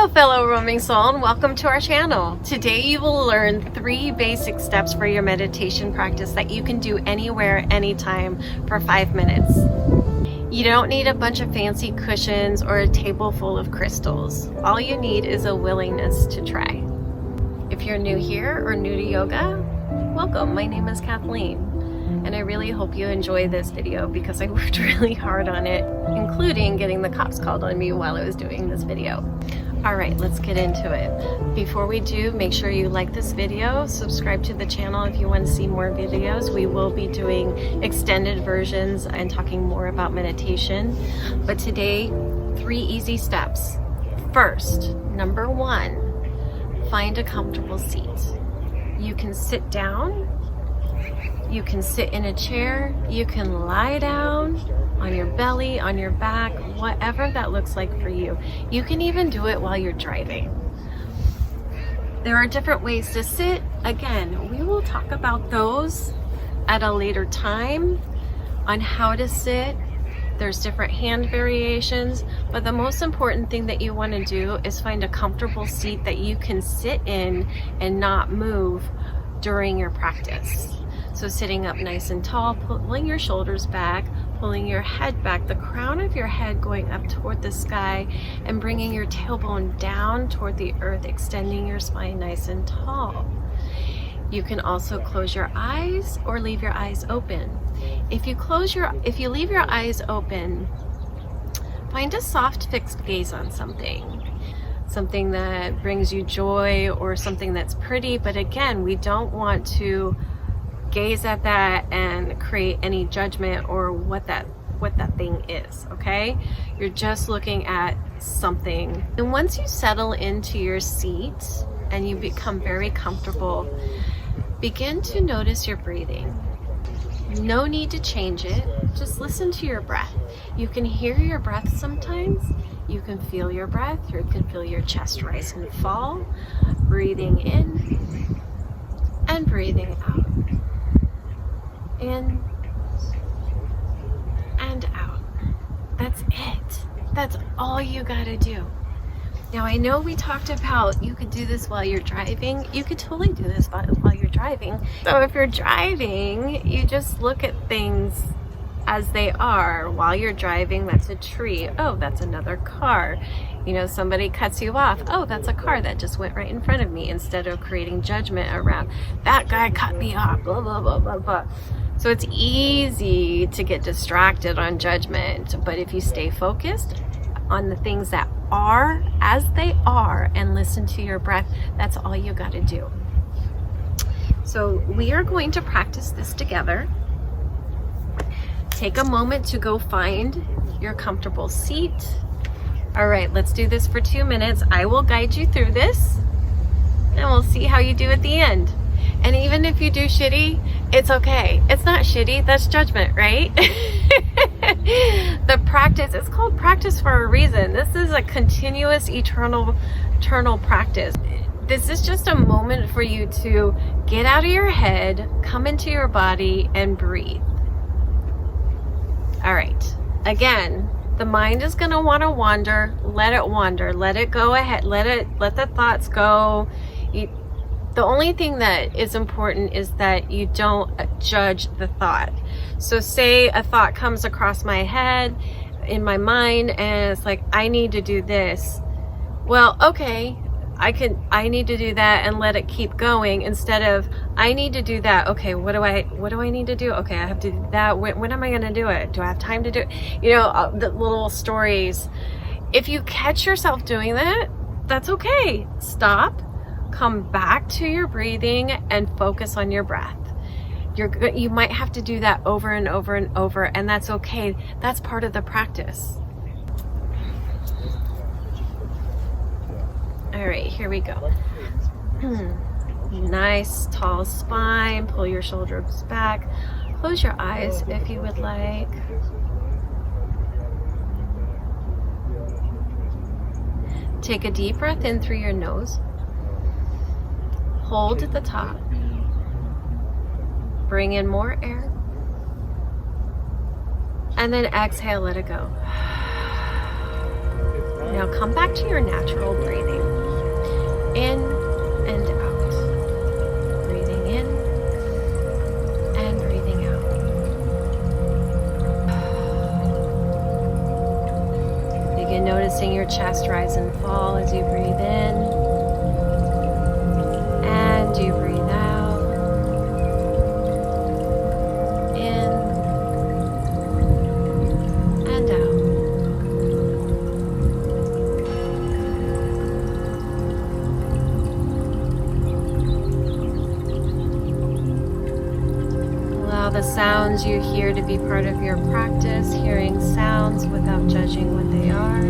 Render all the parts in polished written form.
Hello fellow roaming soul, and welcome to our channel. Today you will learn 3 basic steps for your meditation practice that you can do anywhere, anytime for 5 minutes. You don't need a bunch of fancy cushions or a table full of crystals. All you need is a willingness to try. If you're new here or new to yoga, welcome. My name is Kathleen, and I really hope you enjoy this video because I worked really hard on it, including getting the cops called on me while I was doing this video. Alright, let's get into it. Before we do, make sure you like this video, subscribe to the channel if you want to see more videos. We will be doing extended versions and talking more about meditation. But today, 3 easy steps. First, number 1, find a comfortable seat. You can sit down, you can sit in a chair, you can lie down on your belly, on your back, whatever that looks like for you. You can even do it while you're driving. There are different ways to sit. Again, we will talk about those at a later time on how to sit. There's different hand variations, but the most important thing that you want to do is find a comfortable seat that you can sit in and not move during your practice. So sitting up nice and tall, pulling your shoulders back, pulling your head back, the crown of your head going up toward the sky, and bringing your tailbone down toward the earth, extending your spine nice and tall. You can also close your eyes or leave your eyes open. If you leave your eyes open, find a soft fixed gaze on something that brings you joy or something that's pretty, but again, we don't want to gaze at that and create any judgment or what that thing is, okay? You're just looking at something. And once you settle into your seat and you become very comfortable, begin to notice your breathing. No need to change it, just listen to your breath. You can hear your breath sometimes, you can feel your breath, you can feel your chest rise and fall, breathing in and breathing out. In and out. That's it. That's all you gotta do. Now I know we talked about you could do this while you're driving. You could totally do this while you're driving. So if you're driving, you just look at things as they are. While you're driving, that's a tree. Oh, that's another car. You know, somebody cuts you off. Oh, that's a car that just went right in front of me, instead of creating judgment around that guy cut me off, blah, blah, blah, blah, blah. So it's easy to get distracted on judgment, but if you stay focused on the things that are as they are and listen to your breath, that's all you got to do. So we are going to practice this together. Take a moment to go find your comfortable seat. All right, let's do this for 2 minutes. I will guide you through this and we'll see how you do at the end. And even if you do shitty, it's okay. It's not shitty, that's judgment, right? The practice, it's called practice for a reason. This is a continuous, eternal practice. This is just a moment for you to get out of your head, come into your body, and breathe. All right, again, the mind is gonna wanna wander. Let it wander, let it go ahead, let the thoughts go. The only thing that is important is that you don't judge the thought. So say a thought comes across my head, in my mind, and it's like, I need to do this. Well, okay, I need to do that and let it keep going, instead of I need to do that. Okay, what do I need to do? Okay, I have to do that. When am I gonna do it? Do I have time to do it? You know, the little stories. If you catch yourself doing that, that's okay. Stop. Come back to your breathing and focus on your breath. You might have to do that over and over and over, and that's okay. That's part of the practice. All right, here we go. Nice tall spine. Pull your shoulders back. Close your eyes if you would like. Take a deep breath in through your nose. Hold at the top. Bring in more air. And then exhale, let it go. Now come back to your natural breathing. In and out. Breathing in and breathing out. Begin noticing your chest rise and fall as you breathe in and you breathe out. In and out. Allow the sounds you hear to be part of your practice, hearing sounds without judging what they are.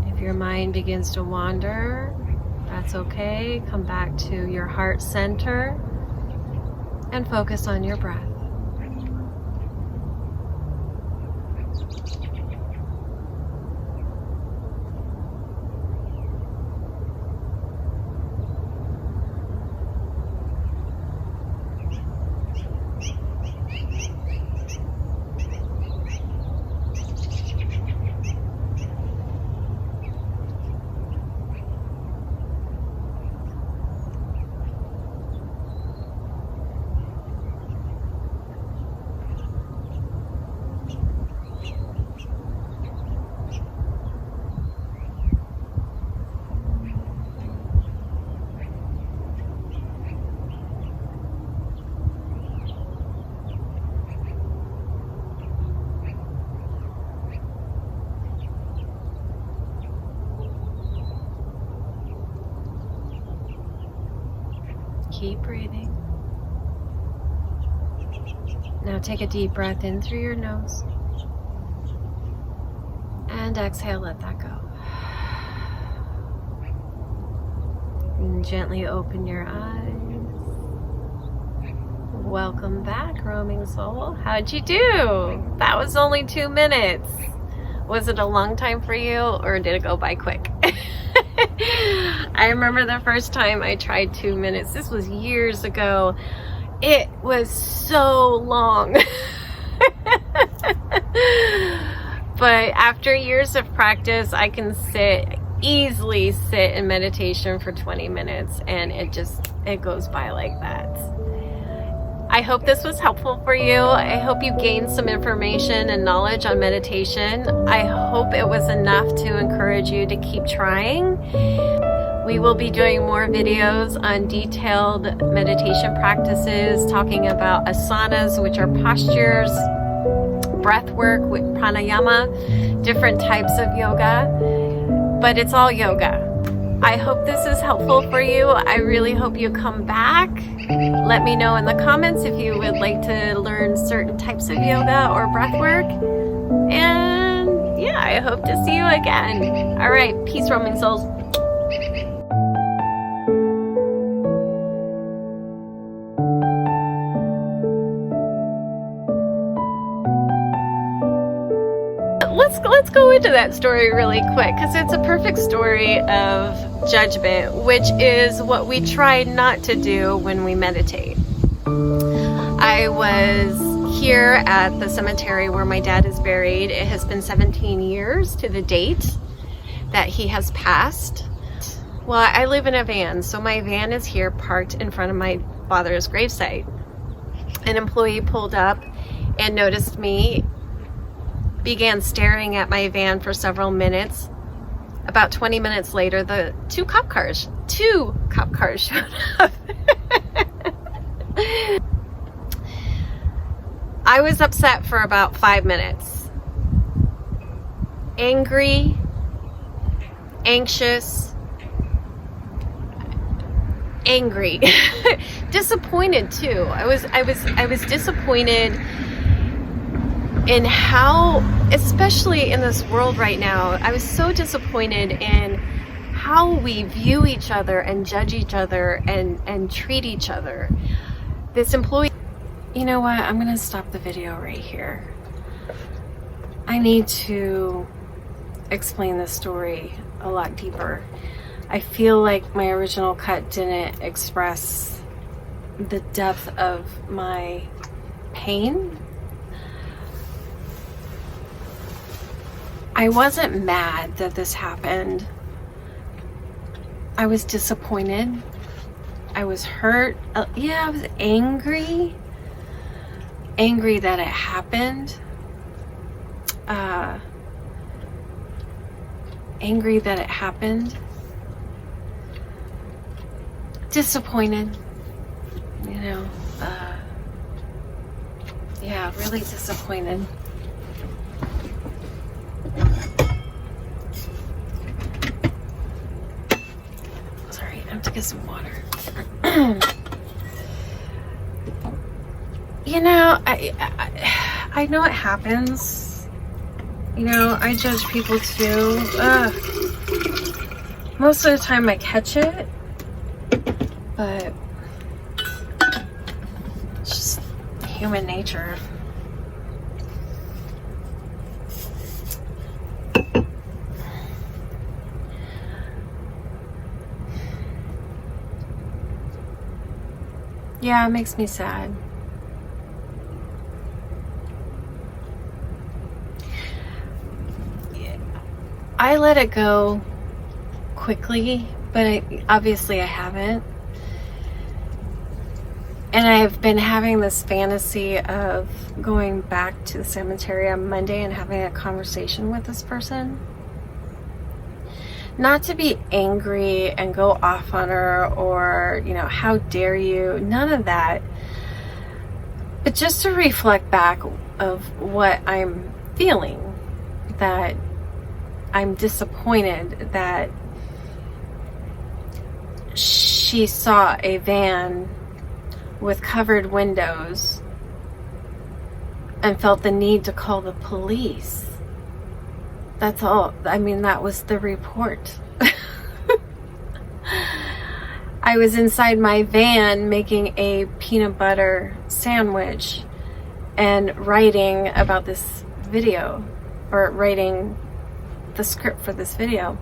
If your mind begins to wander, that's okay. Come back to your heart center and focus on your breath. Keep breathing. Now take a deep breath in through your nose. And exhale, let that go. And gently open your eyes. Welcome back, roaming soul. How'd you do? That was only 2 minutes. Was it a long time for you, or did it go by quick? I remember the first time I tried 2 minutes. This was years ago. It was so long. But after years of practice, I can easily sit in meditation for 20 minutes, and it goes by like that. I hope this was helpful for you. I hope you gained some information and knowledge on meditation. I hope it was enough to encourage you to keep trying. We will be doing more videos on detailed meditation practices, talking about asanas, which are postures, breath work with pranayama, different types of yoga, but it's all yoga. I hope this is helpful for you. I really hope you come back. Let me know in the comments if you would like to learn certain types of yoga or breath work. And yeah, I hope to see you again. All right, peace, roaming souls. Let's go into that story really quick, because it's a perfect story of judgment, which is what we try not to do when we meditate. I was here at the cemetery where my dad is buried. It has been 17 years to the date that he has passed. Well, I live in a van, so my van is here parked in front of my father's gravesite. An employee pulled up and noticed me, began staring at my van for several minutes. About 20 minutes later, the two cop cars showed up. I was upset for about 5 minutes. Angry, anxious, angry, disappointed too. I was disappointed in how, especially in this world right now, I was so disappointed in how we view each other and judge each other and treat each other. This employee, you know what, I'm gonna stop the video right here. I need to explain this story a lot deeper. I feel like my original cut didn't express the depth of my pain. I wasn't mad that this happened. I was disappointed. I was hurt. Yeah, I was angry. Angry that it happened. Angry that it happened. Disappointed. You know, yeah, really disappointed. Sorry, I have to get some water. You know, I know it happens. You know, I judge people too. Most of the time I catch it, but it's just human nature. Yeah, it makes me sad. I let it go quickly, but obviously I haven't. And I've been having this fantasy of going back to the cemetery on Monday and having a conversation with this person. Not to be angry and go off on her or, you know, how dare you, none of that. But just to reflect back of what I'm feeling, that I'm disappointed that she saw a van with covered windows and felt the need to call the police. That's all. I mean, that was the report. I was inside my van making a peanut butter sandwich and writing about this video, or writing the script for this video.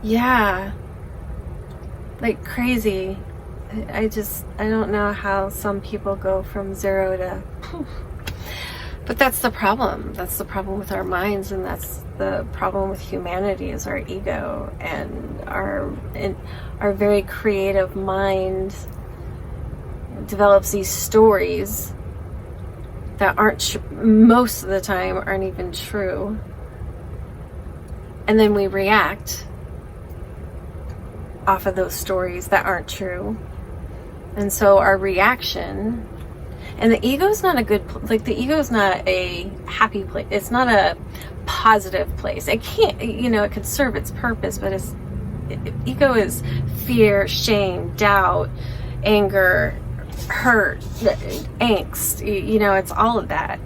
Yeah, like crazy. I don't know how some people go from 0 to poof. But that's the problem. That's the problem with our minds, and that's the problem with humanity, is our ego and our very creative mind develops these stories that aren't most of the time aren't even true, and then we react off of those stories that aren't true. And so our reaction, and the ego is not a good, like the ego is not a happy place. It's not a positive place. It can't, you know, it could serve its purpose, but ego is fear, shame, doubt, anger, hurt, angst. You know, it's all of that.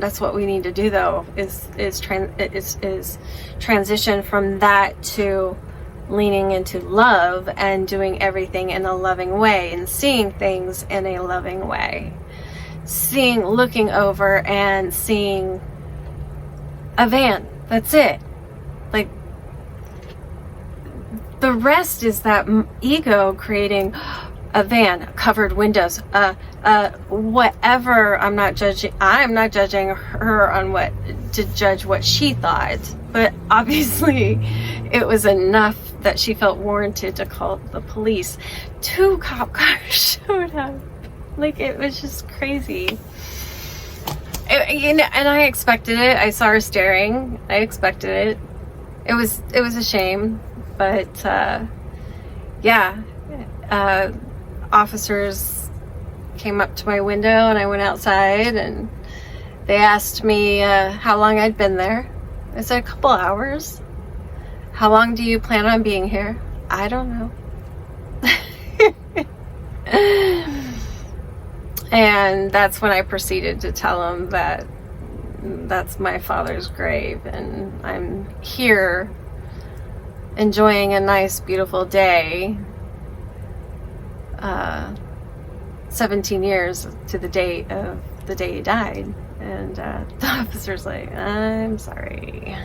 That's what we need to do, though, is transition from that to leaning into love and doing everything in a loving way and seeing things in a loving way. Looking over and seeing a van. That's it. Like, the rest is that ego creating a van, covered windows, whatever. I'm not judging her on to judge what she thought, but obviously it was enough that she felt warranted to call the police. 2 cop cars showed up. Like, it was just crazy. You know, and I expected it. I saw her staring. I expected it. It was a shame, but yeah. Officers came up to my window, and I went outside, and they asked me how long I'd been there. I said, a couple hours. How long do you plan on being here? I don't know. And that's when I proceeded to tell them that that's my father's grave, and I'm here enjoying a nice, beautiful day, 17 years to the date of the day he died. And the officer's like, I'm sorry.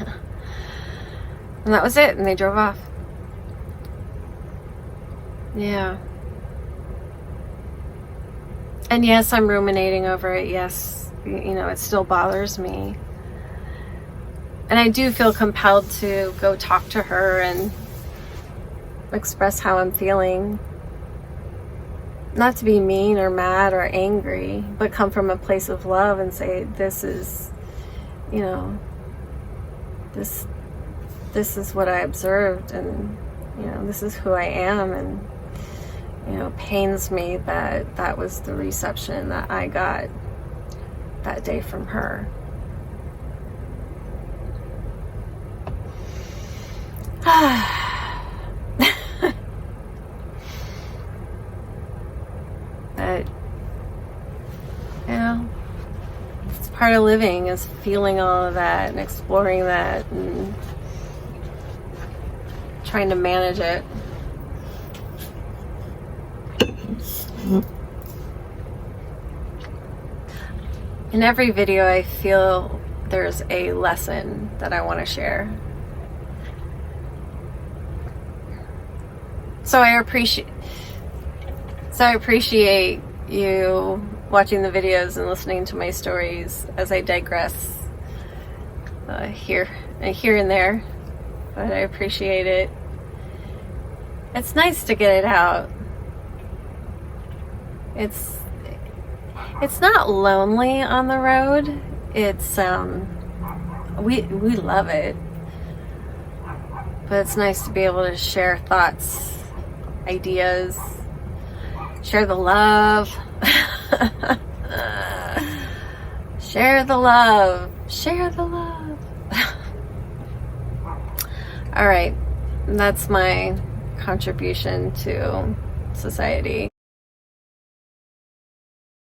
And that was it, and they drove off. Yeah. And yes, I'm ruminating over it. Yes, you know, it still bothers me. And I do feel compelled to go talk to her and express how I'm feeling. Not to be mean or mad or angry, but come from a place of love and say, this is, you know, this is what I observed, and, you know, this is who I am, and, you know, pains me that that was the reception that I got that day from her. But, you know, it's part of living, is feeling all of that and exploring that and trying to manage it. In every video, I feel there's a lesson that I want to share. So I appreciate you watching the videos and listening to my stories as I digress here and there. But I appreciate it. It's nice to get it out. It's not lonely on the road. It's we love it. But it's nice to be able to share thoughts, ideas, share the love. Share the love. Share the love. All right. That's my contribution to society.